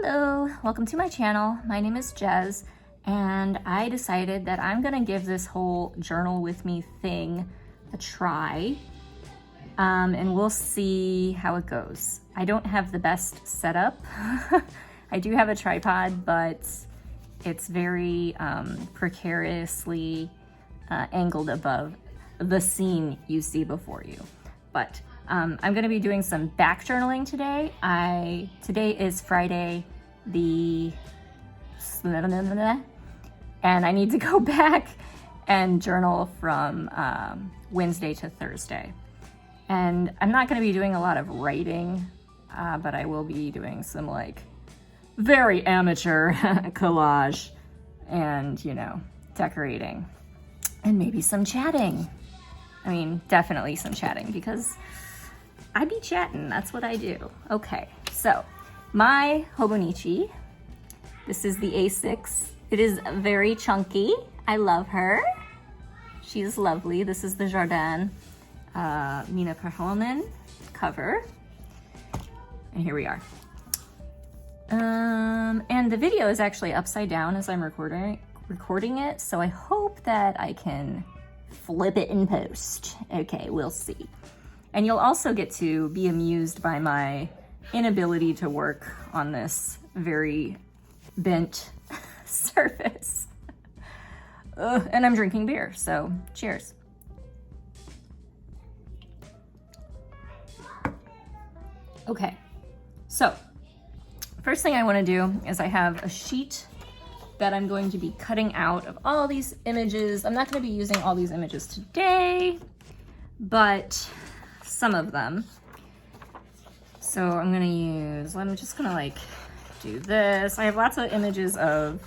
Hello, welcome to my channel. My name is Jez, and I decided that I'm gonna give this whole journal with me thing a try, and we'll see how it goes. I don't have the best setup. I do have a tripod, but it's very precariously angled above the scene you see before you. But I'm gonna be doing some back journaling today. Today is Friday the, and I need to go back and journal from Wednesday to Thursday. And I'm not gonna be doing a lot of writing, but I will be doing some like very amateur collage and, you know, decorating and maybe some chatting. I mean, definitely some chatting because I be chatting, that's what I do. Okay, so my Hobonichi, this is the A6. It is very chunky. I love her. She's lovely. This is the Jardin Mina Perhonen cover. And here we are. And the video is actually upside down as I'm recording it, so I hope that I can flip it in post. Okay, we'll see. And you'll also get to be amused by my inability to work on this very bent surface. And I'm drinking beer, so cheers. Okay, so first thing I want to do is I have a sheet that I'm going to be cutting out of all these images. I'm not going to be using all these images today, but some of them. So I'm just gonna like do this. I have lots of images of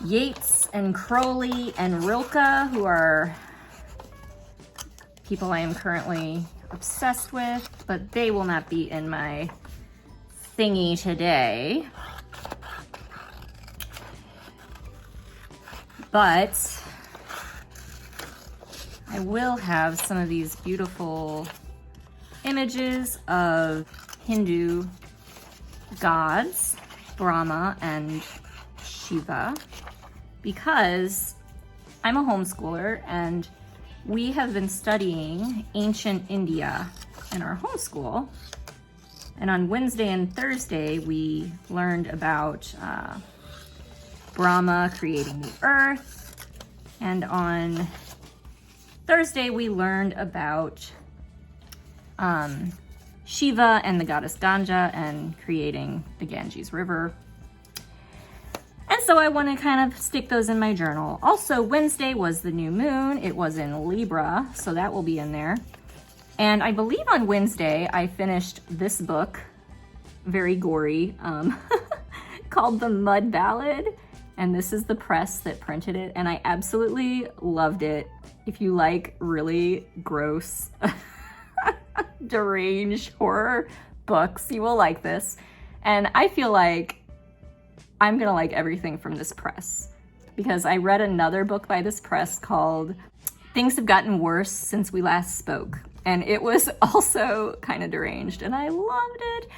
Yeats and Crowley and Rilke, who are people I am currently obsessed with, but they will not be in my thingy today. But I will have some of these beautiful images of Hindu gods, Brahma and Shiva, because I'm a homeschooler and we have been studying ancient India in our homeschool. And on Wednesday and Thursday, we learned about Brahma creating the earth. And on Thursday, we learned about Shiva and the goddess Ganga and creating the Ganges River. And so I want to kind of stick those in my journal. Also, Wednesday was the new moon. It was in Libra, so that will be in there. And I believe on Wednesday, I finished this book, very gory, called The Mud Ballad. And this is the press that printed it, and I absolutely loved it. If you like really gross, deranged horror books, you will like this. And I feel like I'm gonna like everything from this press, because I read another book by this press called Things Have Gotten Worse Since We Last Spoke. And it was also kind of deranged, and I loved it.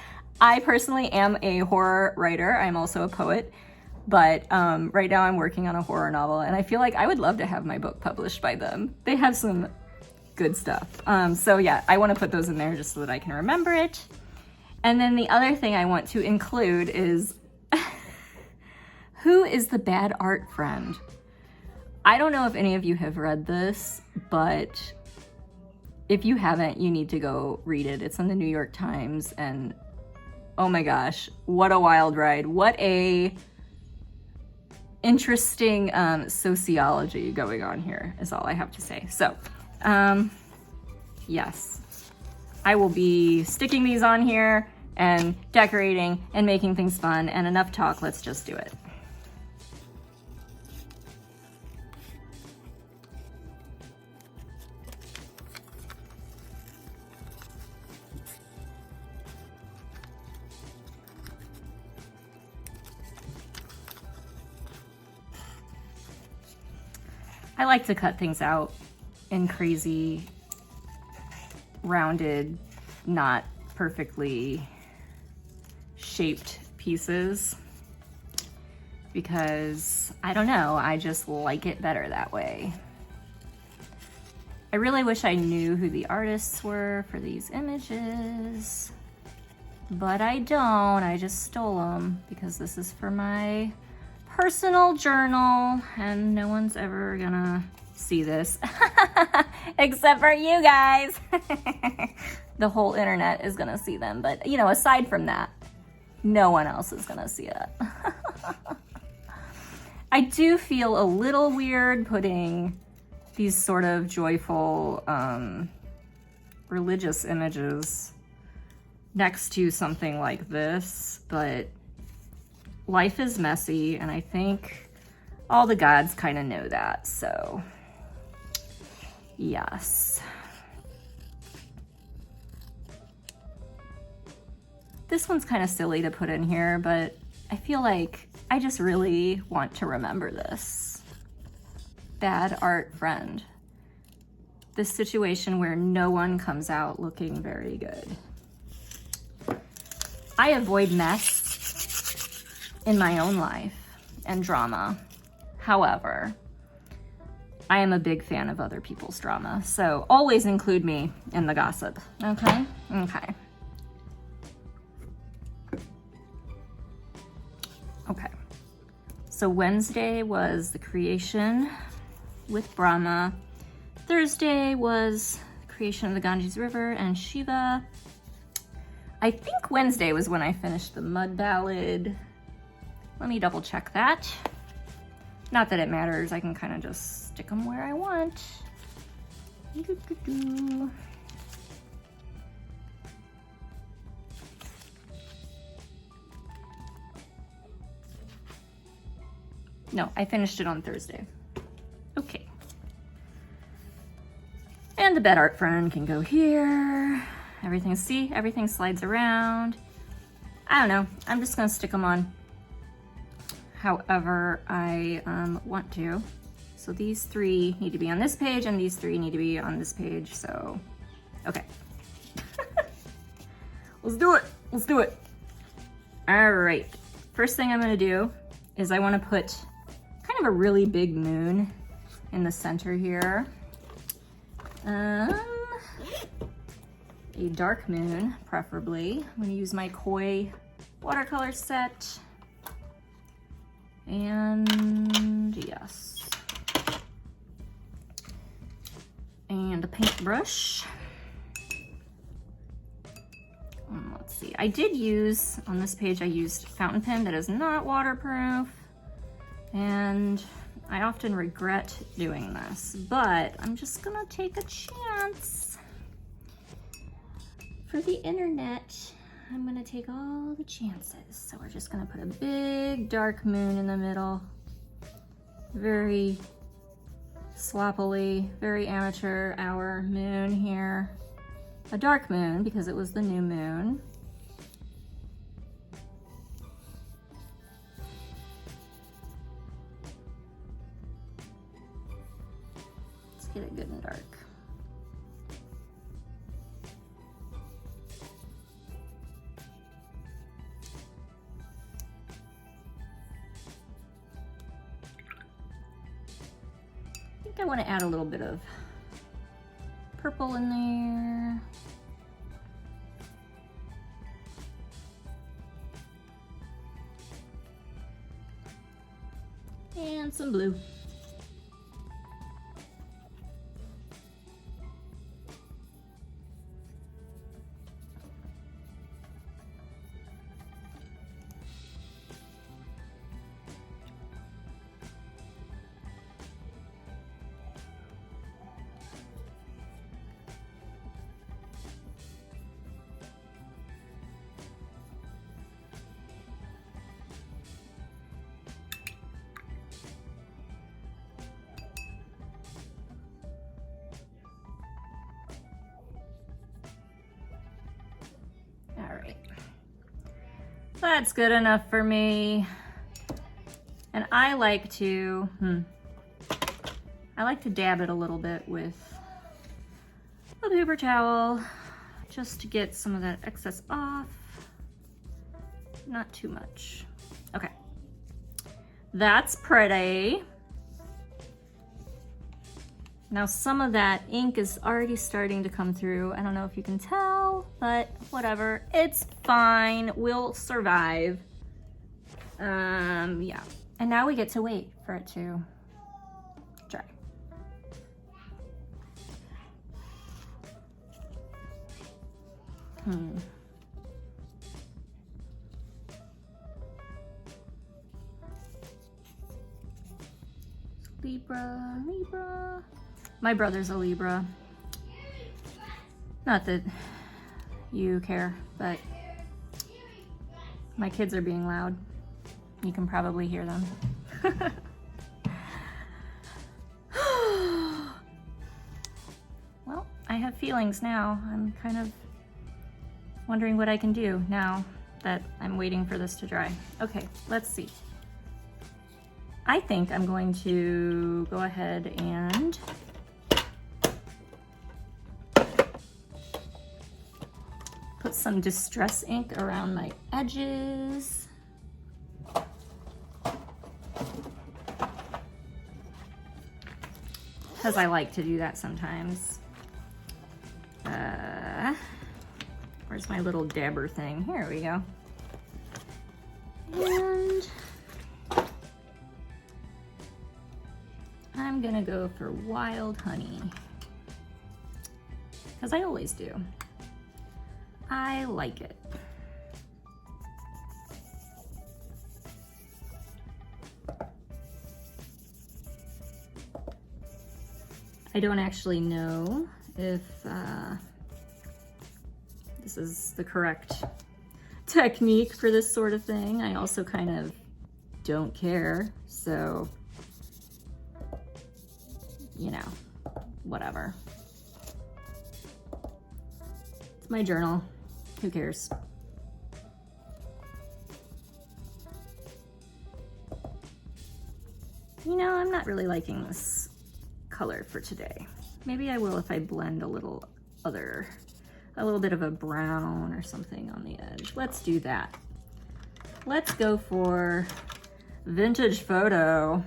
I personally am a horror writer. I'm also a poet. But right now I'm working on a horror novel, and I feel like I would love to have my book published by them. They have some good stuff. So yeah, I want to put those in there just so that I can remember it. And then the other thing I want to include is who is the bad art friend? I don't know if any of you have read this, but if you haven't, you need to go read it. It's in the New York Times, and oh my gosh, what a wild ride. What a interesting sociology going on here is all I have to say. So, yes, I will be sticking these on here and decorating and making things fun, and enough talk, let's just do it. I like to cut things out in crazy, rounded, not perfectly shaped pieces because I don't know, I just like it better that way. I really wish I knew who the artists were for these images, but I don't. I just stole them because this is for my personal journal and no one's ever gonna see this except for you guys. The whole internet is gonna see them, but you know, aside from that, no one else is gonna see it. I do feel a little weird putting these sort of joyful religious images next to something like this, but life is messy and I think all the gods kind of know that, so yes. This one's kind of silly to put in here, but I feel like I just really want to remember this. Bad art friend. This situation where no one comes out looking very good. I avoid mess in my own life and drama. However, I am a big fan of other people's drama, so always include me in the gossip, okay? Okay. Okay. So Wednesday was the creation with Brahma. Thursday was the creation of the Ganges River and Shiva. I think Wednesday was when I finished the mud ballad. Let me double check that. Not that it matters, I can kind of just stick them where I want. No, I finished it on Thursday. Okay. And the bed art friend can go here. Everything, see, everything slides around. I don't know, I'm just gonna stick them on however I want to. So these three need to be on this page and these three need to be on this page, so, okay. Let's do it, let's do it. All right, first thing I'm gonna do is I wanna put kind of a really big moon in the center here. A dark moon, preferably. I'm gonna use my Koi watercolor set. And yes. And a paintbrush. Let's see, I did use, on this page I used fountain pen that is not waterproof. And I often regret doing this, but I'm just gonna take a chance. For the internet, I'm gonna take all the chances. So we're just gonna put a big dark moon in the middle. Very sloppily, very amateur hour moon here. A dark moon because it was the new moon. Let's get it good and dark. I want to add a little bit of purple in there. And some blue. That's good enough for me. And I like to, dab it a little bit with a paper towel just to get some of that excess off. not too much. Okay, that's pretty. Now some of that ink is already starting to come through. I don't know if you can tell, but whatever, it's fine, we'll survive. Yeah, and now we get to wait for it to dry. Libra. My brother's a Libra. Not that you care, but my kids are being loud. You can probably hear them. Well, I have feelings now. I'm kind of wondering what I can do now that I'm waiting for this to dry. Okay, let's see. I think I'm going to go ahead and put some distress ink around my edges. Because I like to do that sometimes. Where's my little dabber thing? Here we go. And I'm gonna go for wild honey. Because I always do. I like it. I don't actually know if this is the correct technique for this sort of thing. I also kind of don't care, so, you know, whatever. It's my journal. Who cares? You know, I'm not really liking this color for today. Maybe I will if I blend a little bit of a brown or something on the edge. Let's do that. Let's go for vintage photo.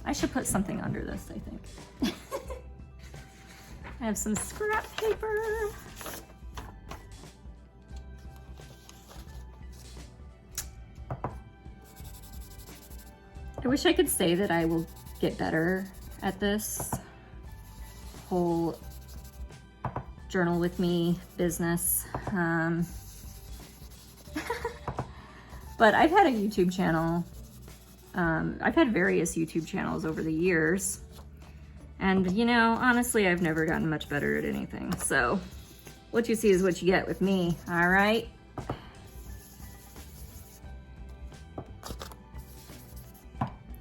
I should put something under this, I think. I have some scrap paper. I wish I could say that I will get better at this whole journal with me business. But I've had a YouTube channel. I've had various YouTube channels over the years, and you know, honestly, I've never gotten much better at anything. So what you see is what you get with me, all right?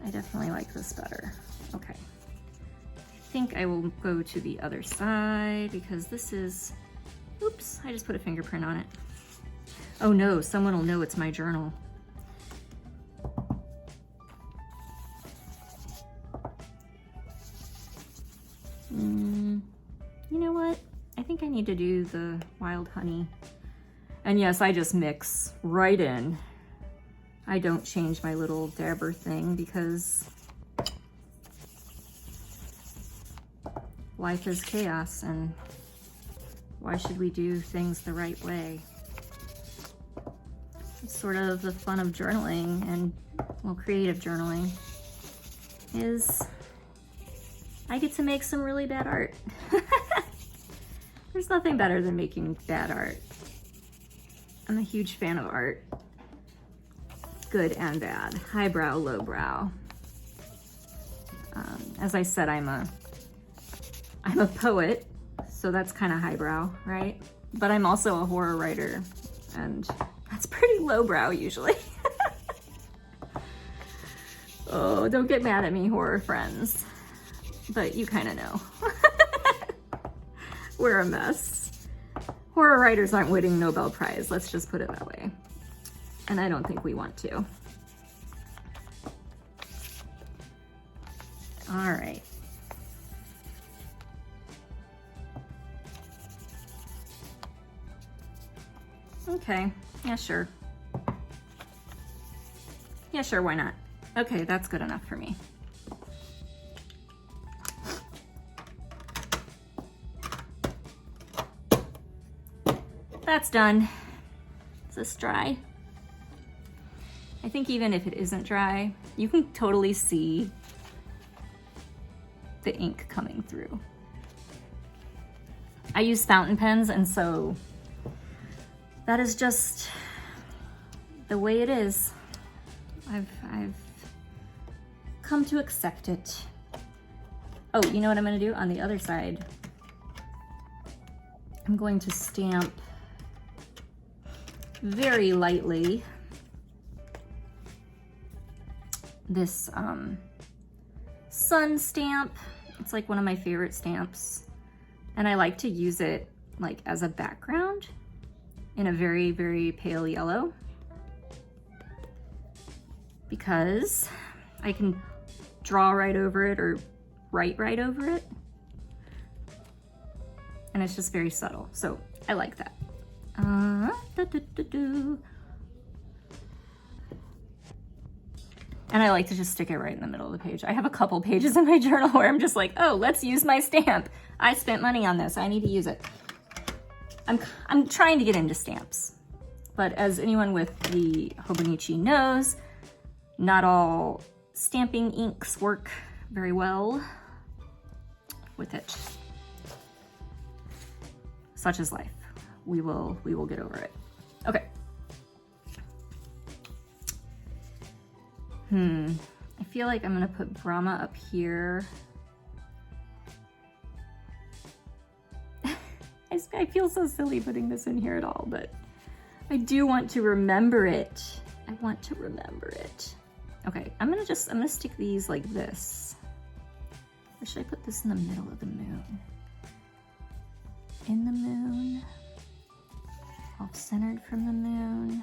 I definitely like this better. Okay. I think I will go to the other side because this is, oops, I just put a fingerprint on it. Oh no, someone will know it's my journal. You know what? I think I need to do the wild honey. And yes, I just mix right in. I don't change my little dabber thing because life is chaos, and why should we do things the right way? It's sort of the fun of journaling, and well, creative journaling is I get to make some really bad art. There's nothing better than making bad art. I'm a huge fan of art. Good and bad, highbrow, lowbrow. As I said, I'm a poet, so that's kind of highbrow, right? But I'm also a horror writer, and that's pretty lowbrow usually. Oh, don't get mad at me, horror friends. But you kind of know. We're a mess. horror writers aren't winning Nobel Prize, let's just put it that way. And I don't think we want to. All right. Okay, yeah, sure. Yeah, sure, why not? Okay, that's good enough for me. That's done. Is this dry? I think even if it isn't dry, you can totally see the ink coming through. I use fountain pens, and so that is just the way it is. I've come to accept it. Oh, you know what I'm gonna do on the other side? I'm going to stamp very lightly this sun stamp. It's like one of my favorite stamps, and I like to use it like as a background in a very, very pale yellow, because I can draw right over it or write right over it, and it's just very subtle. So I like that. And I like to just stick it right in the middle of the page. I have a couple pages in my journal where I'm just like, oh, let's use my stamp. I spent money on this, I need to use it. I'm trying to get into stamps, but as anyone with the Hobonichi knows, not all stamping inks work very well with it. Such is life. We will get over it. Okay. I feel like I'm gonna put Brahma up here. I feel so silly putting this in here at all, but I do want to remember it. I want to remember it. Okay, I'm gonna stick these like this. Or should I put this in the middle of the moon? In the moon. Off-centered from the moon.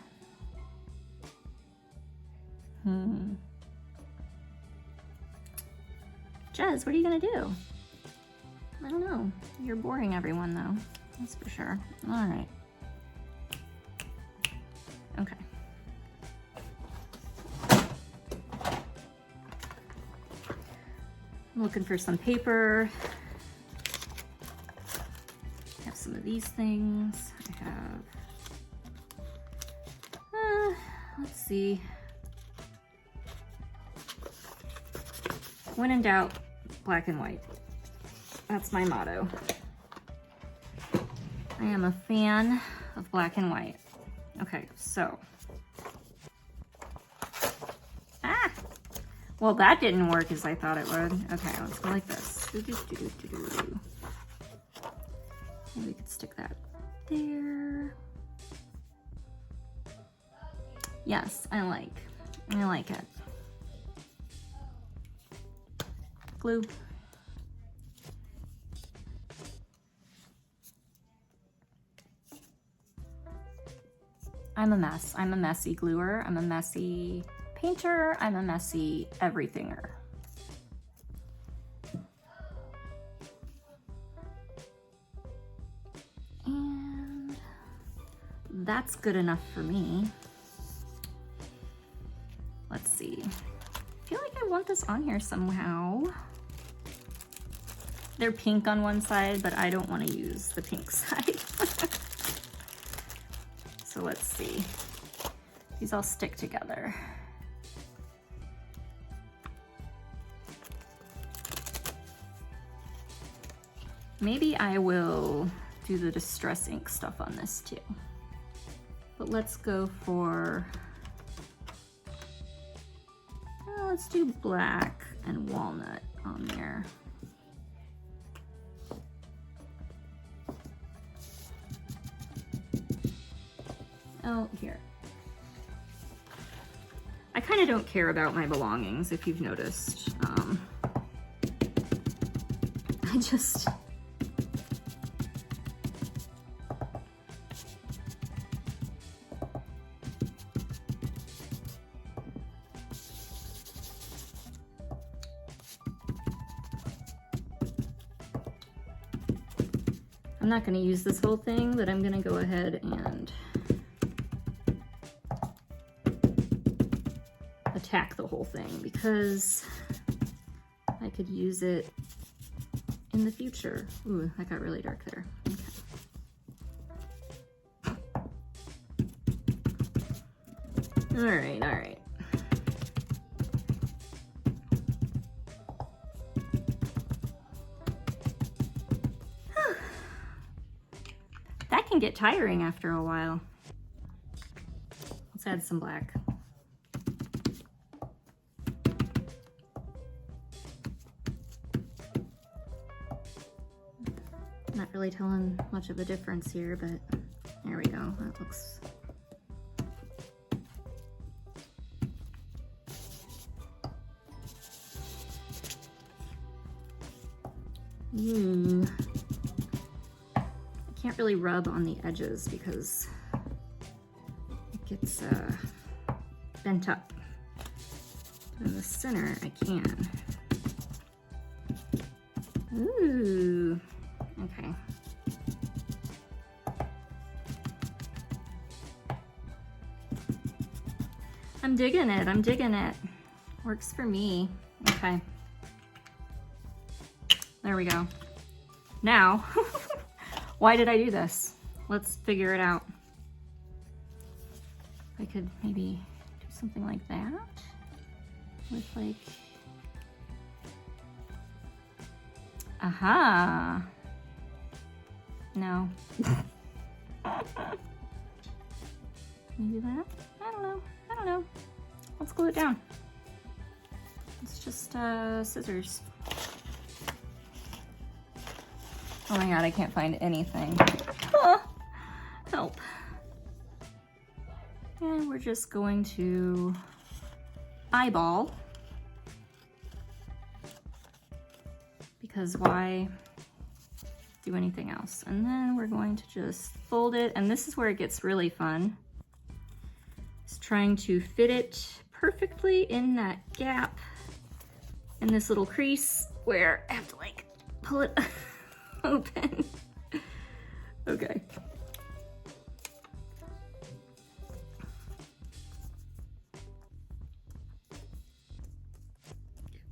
Jez, what are you gonna do? I don't know. You're boring everyone though, that's for sure. All right. Okay. I'm looking for some paper. I have some of these things. I have, let's see. When in doubt, black and white. That's my motto. I am a fan of black and white. Okay, so. Ah! Well, that didn't work as I thought it would. Okay, let's go like this. Maybe we could stick that there. Yes, I like it. Glue. I'm a mess. I'm a messy gluer. I'm a messy painter. I'm a messy everythinger. And that's good enough for me. Let's see. I feel like I want this on here somehow. They're pink on one side, but I don't want to use the pink side. So let's see. These all stick together. Maybe I will do the distress ink stuff on this too. But let's go for, let's do black and walnut on there. Oh, here. I kind of don't care about my belongings, if you've noticed. I'm not going to use this whole thing, but I'm going to go ahead and attack the whole thing because I could use it in the future. Ooh, that got really dark there. Okay. All right, all right. That can get tiring after a while. Let's add some black. Not really telling much of a difference here, but there we go. That looks... Ooh. I can't really rub on the edges because it gets bent up. But in the center, I can. Ooh. Okay. I'm digging it. I'm digging it. Works for me. Okay. There we go. Now, why did I do this? Let's figure it out. I could maybe do something like that with like, aha. No. Maybe that? I don't know. I don't know. Let's glue it down. It's just scissors. Oh my god, I can't find anything. Oh, help. And we're just going to eyeball. Because why do anything else? And then we're going to just fold it. And this is where it gets really fun. It's trying to fit it perfectly in that gap in this little crease where I have to like pull it open. Okay.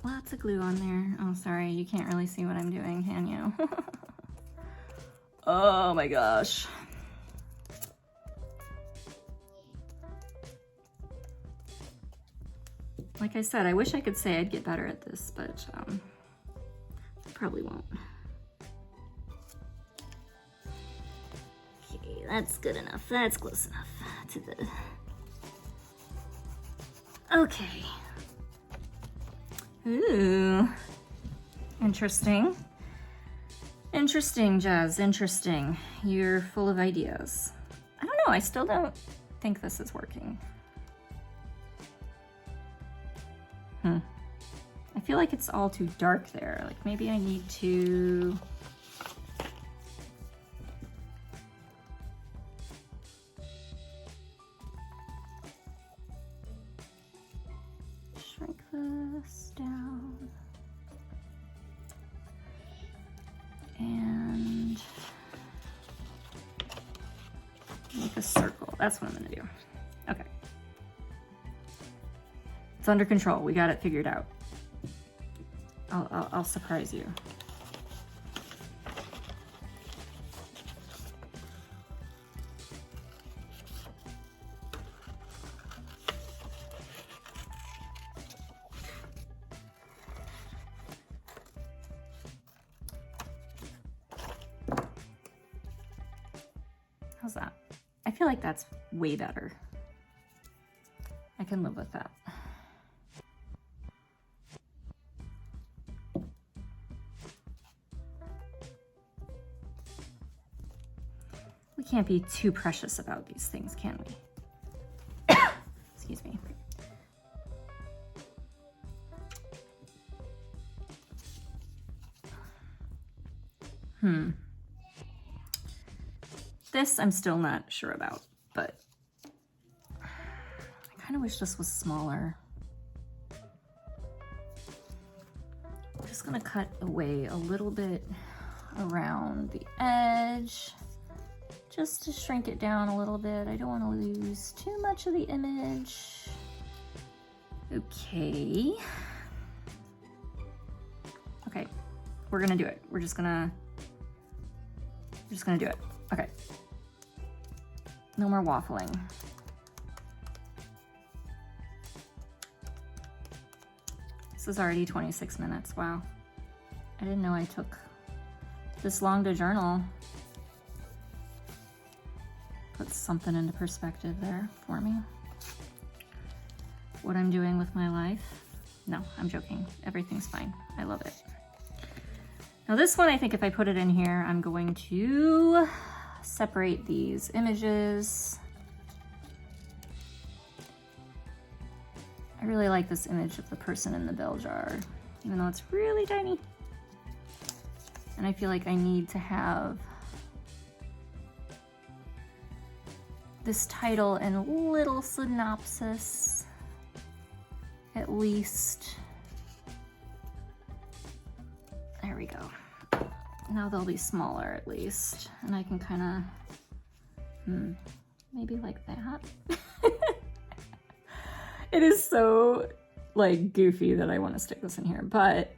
Lots of glue on there. Oh, sorry, you can't really see what I'm doing, can you? Oh my gosh. Like I said, I wish I could say I'd get better at this, but I probably won't. Okay, that's good enough. That's close enough to the... Okay. Ooh. Interesting. Interesting, Jazz. Interesting. You're full of ideas. I don't know. I still don't think this is working. I feel like it's all too dark there. Like maybe I need to... shrink this down. And make a circle. That's what I'm gonna do. Okay. It's under control. We got it figured out. I'll surprise you. How's that? I feel like that's way better. I can live with that. We can't be too precious about these things, can we? Excuse me. This I'm still not sure about, but I kind of wish this was smaller. I'm just gonna cut away a little bit around the edge just to shrink it down a little bit. I don't want to lose too much of the image. Okay. Okay, we're gonna do it. We're just gonna do it. Okay. No more waffling. This is already 26 minutes. Wow. I didn't know I took this long to journal. Puts something into perspective there for me. What I'm doing with my life. No, I'm joking. Everything's fine. I love it. Now this one, I think if I put it in here, I'm going to separate these images. I really like this image of the person in the bell jar, even though it's really tiny. And I feel like I need to have this title and a little synopsis, at least. There we go. Now they'll be smaller at least, and I can kind of, maybe like that. It is so like goofy that I want to stick this in here, but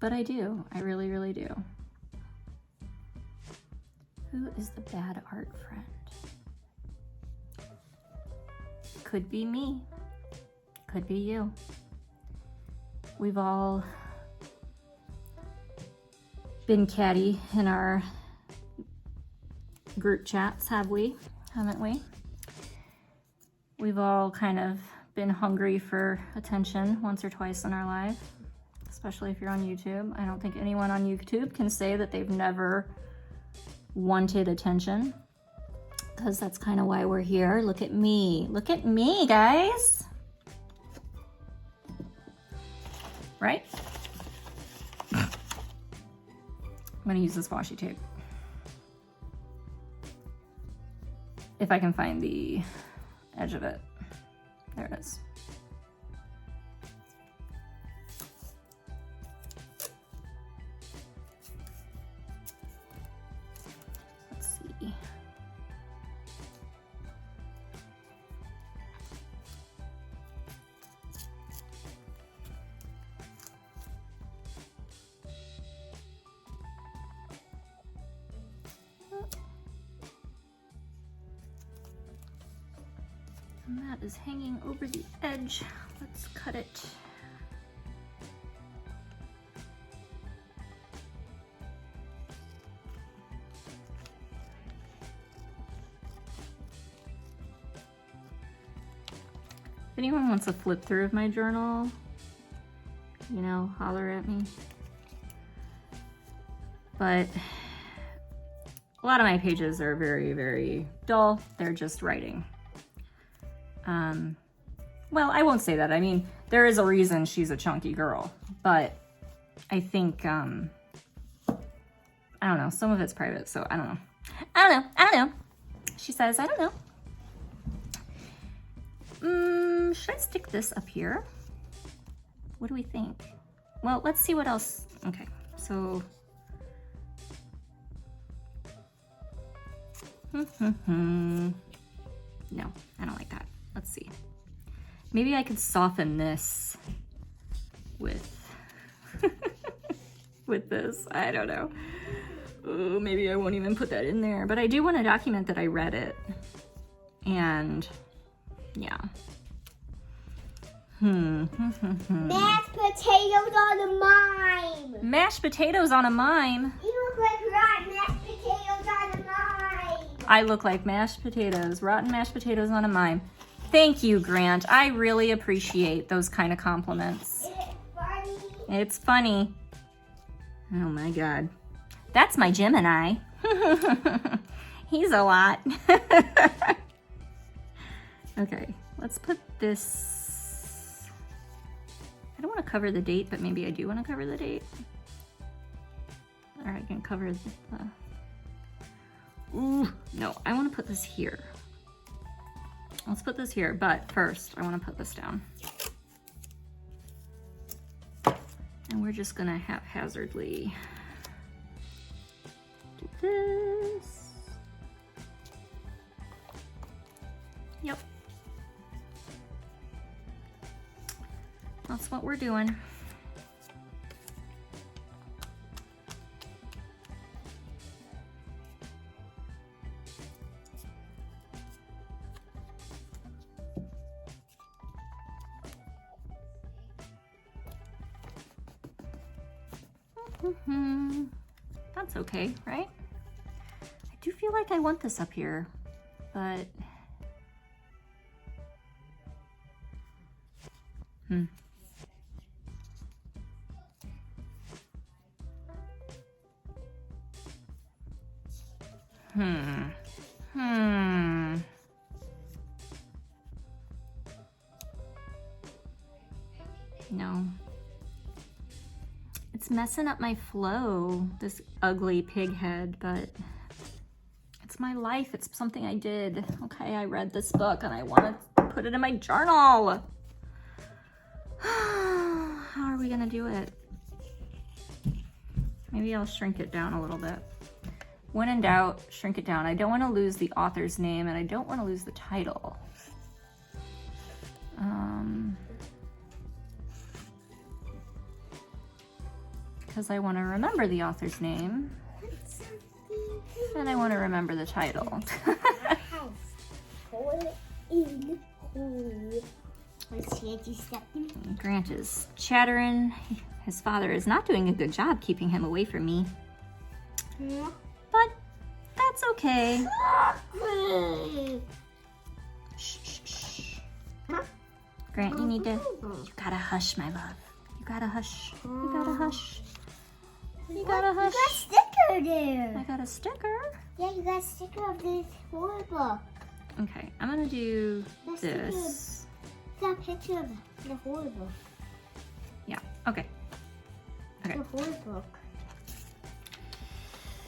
I do. I really, really do. Who is the bad art friend? Could be me. Could be you. We've all been catty in our group chats, haven't we? We've all kind of been hungry for attention once or twice in our life, especially if you're on YouTube. I don't think anyone on YouTube can say that they've never wanted attention, because that's kind of why we're here. Look at me. Look at me, guys. Right? I'm gonna use this washi tape. If I can find the edge of it. There it is. Let's see. And that is hanging over the edge. Let's cut it. If anyone wants a flip through of my journal, you know, holler at me. But a lot of my pages are very, very dull. They're just writing. Well, I won't say that. I mean, there is a reason she's a chunky girl, but I think, I don't know, some of it's private, so I don't know. I don't know. She says, I don't know. Should I stick this up here? What do we think? Well, let's see what else. Okay, so. No, I don't like that. Let's see. Maybe I could soften this with with this. I don't know. Oh, maybe I won't even put that in there. But I do want to document that I read it. And yeah. Mashed potatoes on a mime. Mashed potatoes on a mime. You look like rotten mashed potatoes on a mime. I look like mashed potatoes, rotten mashed potatoes on a mime. Thank you, Grant. I really appreciate those kind of compliments. Is it funny? It's funny. Oh my God. That's my Gemini. He's a lot. Okay, let's put this. I don't want to cover the date, but maybe I do want to cover the date. Or I can cover the. Ooh, no, I want to put this here. Let's put this here, but first I want to put this down. And we're just gonna haphazardly do this. Yep. That's what we're doing. That's okay, right? I do feel like I want this up here, but No. It's messing up my flow, this ugly pig head, but it's my life. It's something I did. Okay, I read this book and I want to put it in my journal. How are we gonna do it? Maybe I'll shrink it down a little bit. When in doubt, shrink it down. I don't want to lose the author's name and I don't want to lose the title. Because I want to remember the author's name and I want to remember the title. Grant is chattering. His father is not doing a good job keeping him away from me. But that's okay. Shh, shh, shh. Grant, you gotta hush, my love. You gotta hush. You gotta hush. You gotta hush. You got a sticker there. I got a sticker. Yeah, you got a sticker of this horror. Okay, I'm gonna do this. Got a picture of the horror book. Yeah, okay. Okay. The horror book.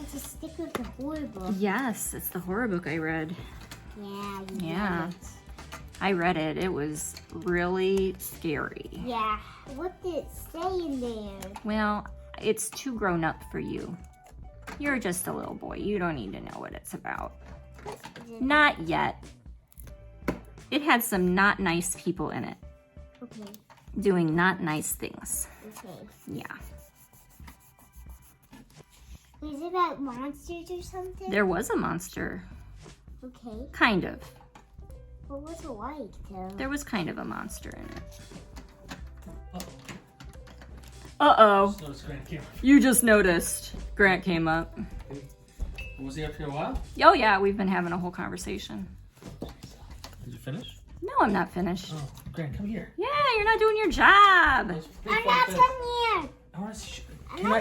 It's a sticker of the horror book. Yes, it's the horror book I read. Yeah, Yeah. read it. I read it. It was really scary. Yeah. What did it say in there? Well, it's too grown up for you. You're just a little boy. You don't need to know what it's about. Not yet. It had some not nice people in it. Okay. Doing not nice things. Okay. Yeah. Is it about monsters or something? There was a monster. Okay. Kind of. What was it like, though? There was kind of a monster in it. Uh-oh. You just noticed. Grant came up. Was he up here a while? Oh, yeah, we've been having a whole conversation. Did you finish? No, I'm not finished. Oh, Grant, come here. Yeah, you're not doing your job. I'm not coming here. I want to.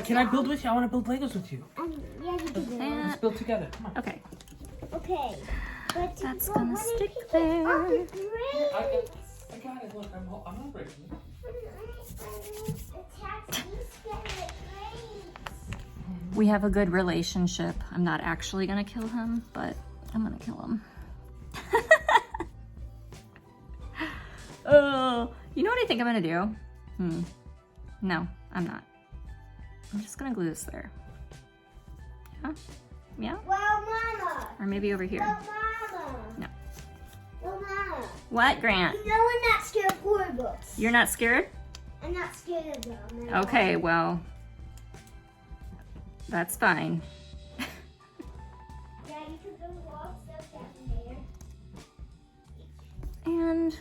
Can I build with you? I want to build Legos with you. Yeah, you can do it. Let's build together. Come on. Okay. Okay. But That's but gonna what if stick people- there. Oh, the I grapes. got it. Look, I'm not breaking it. We have a good relationship. I'm not actually gonna kill him, but I'm gonna kill him. Oh, you know what I think I'm gonna do? No, I'm not. I'm just gonna glue this there. Huh? Yeah? Well, Mama. Or maybe over here. Well, Mama. No. Well, Mama. What, Grant? You know I'm not scared of horror books. You're not scared? I'm not scared of them. Okay, well, that's fine. Yeah, you could go walk stuff down there. And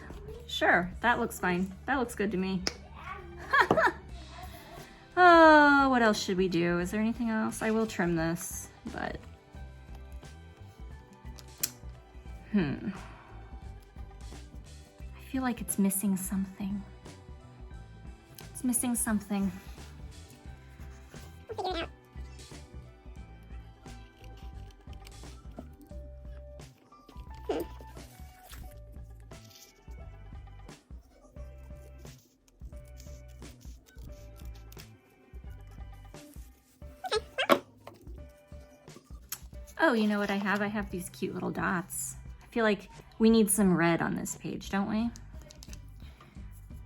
sure, that looks fine. That looks good to me. Oh, what else should we do? Is there anything else? I will trim this, but I feel like it's missing something. It's missing something. We'll figure it out. Oh, you know what I have? I have these cute little dots. I feel like we need some red on this page, don't we?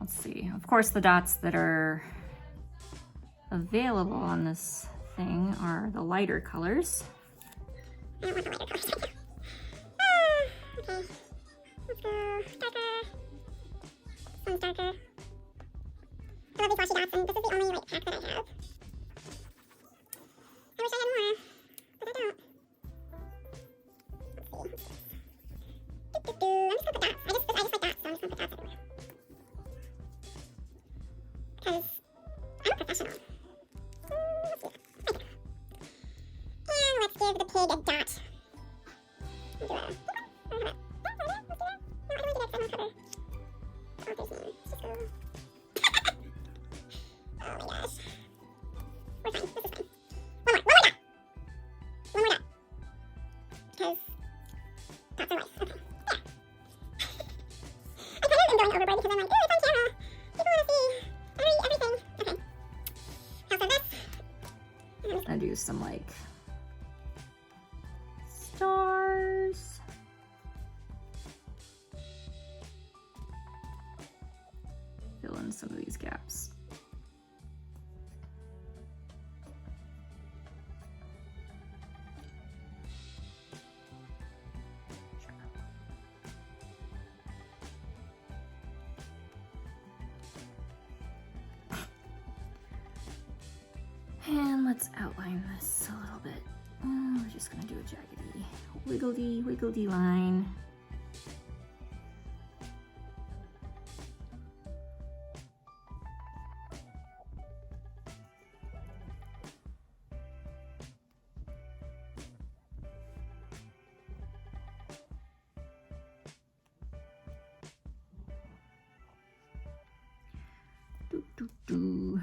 Let's see. Of course, the dots that are available on this thing are the lighter colors. I don't want the lighter colors. Okay. Let's go darker. This one's darker. I love these washi dots, and this is the only like pack that I have. I wish I had more, but I don't. Let's see. I'm just gonna put dots. I just like dots, so I'm just gonna put dots everywhere. Because I'm a professional. Let's see. Right there. And let's give the pig a dot. Do a... I do some like stars. Fill in some of these gaps. And let's outline this a little bit. We're just gonna do a jaggedy, wiggledy line. Do, do, do.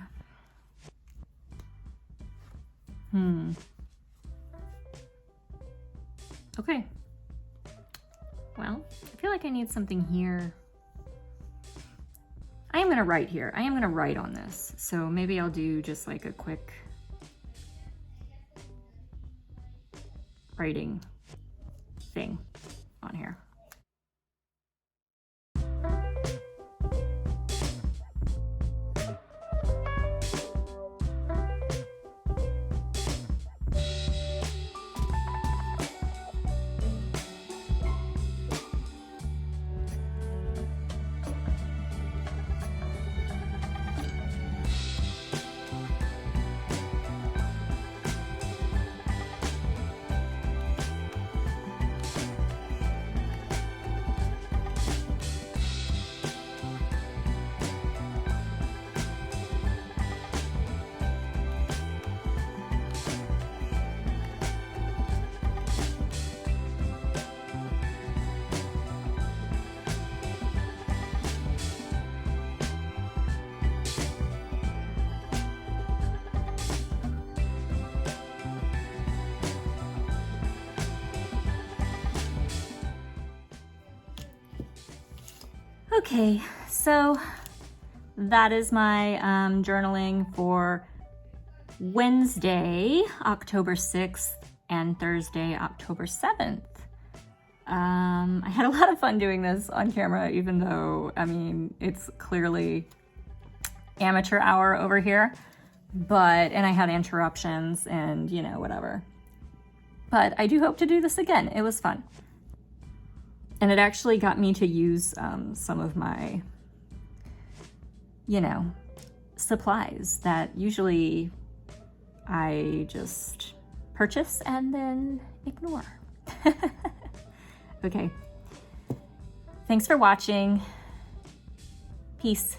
Okay. Well, I feel like I need something here. I am gonna write here. I am gonna write on this. So maybe I'll do just like a quick writing thing on here. Okay, so that is my journaling for Wednesday, October 6th and Thursday, October 7th. I had a lot of fun doing this on camera, even though, I mean, it's clearly amateur hour over here, and I had interruptions and, you know, whatever. But I do hope to do this again. It was fun. And it actually got me to use some of my, you know, supplies that usually I just purchase and then ignore. Okay. Thanks for watching. Peace.